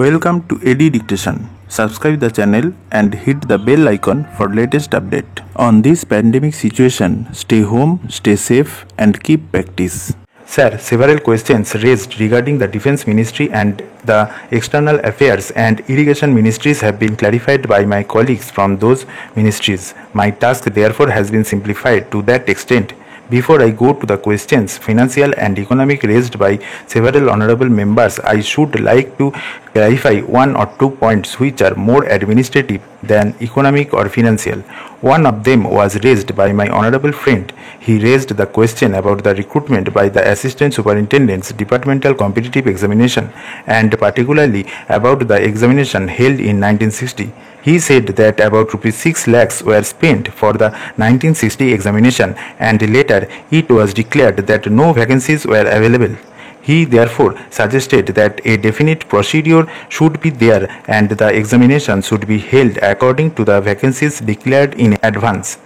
Welcome to AD Dictation. Subscribe the channel and hit the bell icon for latest update. On this pandemic situation, stay home, stay safe and keep practice. Sir, several questions raised regarding the Defense Ministry and the External Affairs and Irrigation Ministries have been clarified by my colleagues from those ministries. My task therefore has been simplified to that extent. Before I go to the questions, financial and economic, raised by several honorable members, I should like to clarify one or two points which are more administrative than economic or financial. One of them was raised by my honorable friend. He raised the question about the recruitment by the Assistant Superintendent's Departmental Competitive Examination and particularly about the examination held in 1960. He said that about Rs 6 lakhs were spent for the 1960 examination and later it was declared that no vacancies were available. He therefore suggested that a definite procedure should be there and the examination should be held according to the vacancies declared in advance,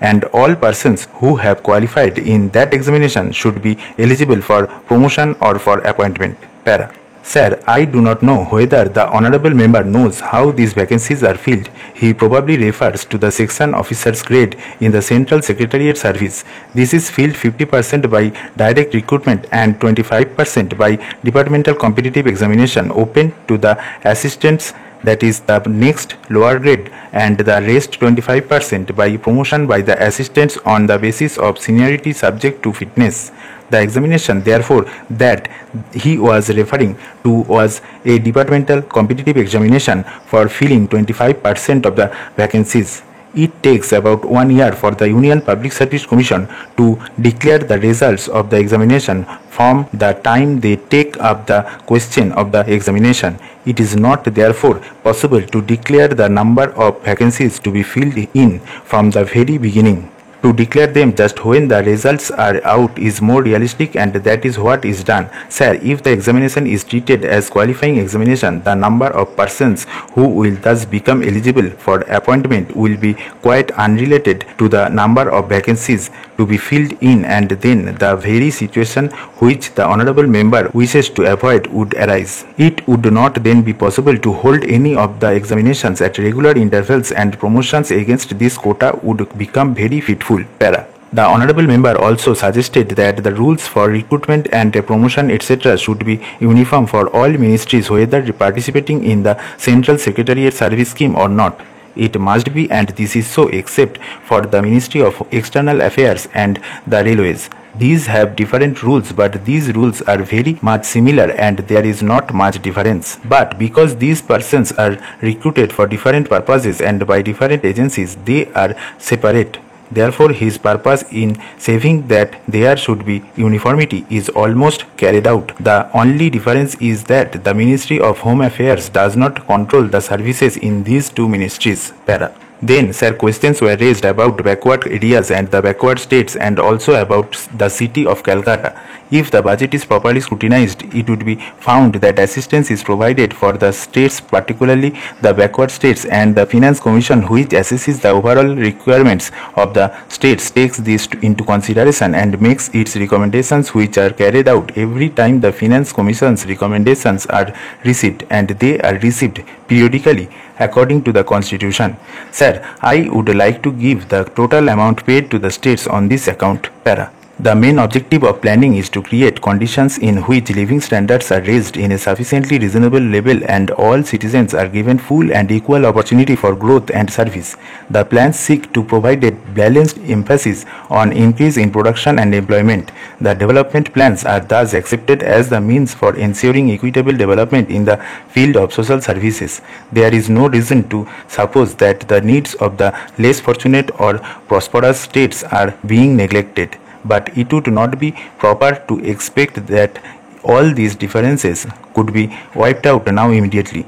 and all persons who have qualified in that examination should be eligible for promotion or for appointment. Para. Sir, I do not know whether the honorable member knows how these vacancies are filled. He probably refers to the section officer's grade in the Central Secretariat Service. This is filled 50% by direct recruitment and 25% by departmental competitive examination open to the assistants, that is the next lower grade, and the rest 25% by promotion by the assistants on the basis of seniority subject to fitness. The examination, therefore, that he was referring to was a departmental competitive examination for filling 25% of the vacancies. It takes about 1 year for the Union Public Service Commission to declare the results of the examination from the time they take up the question of the examination. It is not therefore possible to declare the number of vacancies to be filled in from the very beginning. To declare them just when the results are out is more realistic, and that is what is done. Sir, if the examination is treated as qualifying examination, the number of persons who will thus become eligible for appointment will be quite unrelated to the number of vacancies to be filled in, and then the very situation which the honorable member wishes to avoid would arise. It would not then be possible to hold any of the examinations at regular intervals, and promotions against this quota would become very fitful. Para. The honorable member also suggested that the rules for recruitment and promotion etc. should be uniform for all ministries, whether participating in the Central Secretariat Service scheme or not. It must be, and this is so, except for the Ministry of External Affairs and the Railways. These have different rules, but these rules are very much similar and there is not much difference. But because these persons are recruited for different purposes and by different agencies, they are separate. Therefore, his purpose in saving that there should be uniformity is almost carried out. The only difference is that the Ministry of Home Affairs does not control the services in these two ministries. Para. Then, sir, questions were raised about backward areas and the backward states, and also about the city of Calcutta. If the budget is properly scrutinized, it would be found that assistance is provided for the states, particularly the backward states, and the Finance Commission, which assesses the overall requirements of the states, takes this into consideration and makes its recommendations, which are carried out every time the Finance Commission's recommendations are received, and they are received periodically according to the Constitution. Sir, I would like to give the total amount paid to the states on this account. Para. The main objective of planning is to create conditions in which living standards are raised in a sufficiently reasonable level and all citizens are given full and equal opportunity for growth and service. The plans seek to provide a balanced emphasis on increase in production and employment. The development plans are thus accepted as the means for ensuring equitable development in the field of social services. There is no reason to suppose that the needs of the less fortunate or prosperous states are being neglected. But it would not be proper to expect that all these differences could be wiped out now immediately.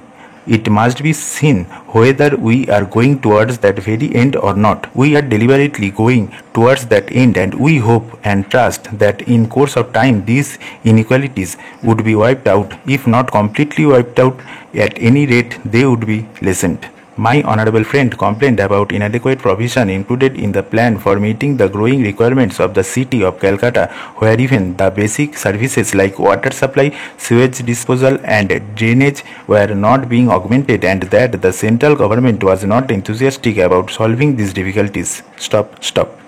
It must be seen whether we are going towards that very end or not. We are deliberately going towards that end, and we hope and trust that in course of time these inequalities would be wiped out. If not completely wiped out, at any rate they would be lessened. My honorable friend complained about inadequate provision included in the plan for meeting the growing requirements of the city of Calcutta, where even the basic services like water supply, sewage disposal, and drainage were not being augmented, and that the central government was not enthusiastic about solving these difficulties. Stop.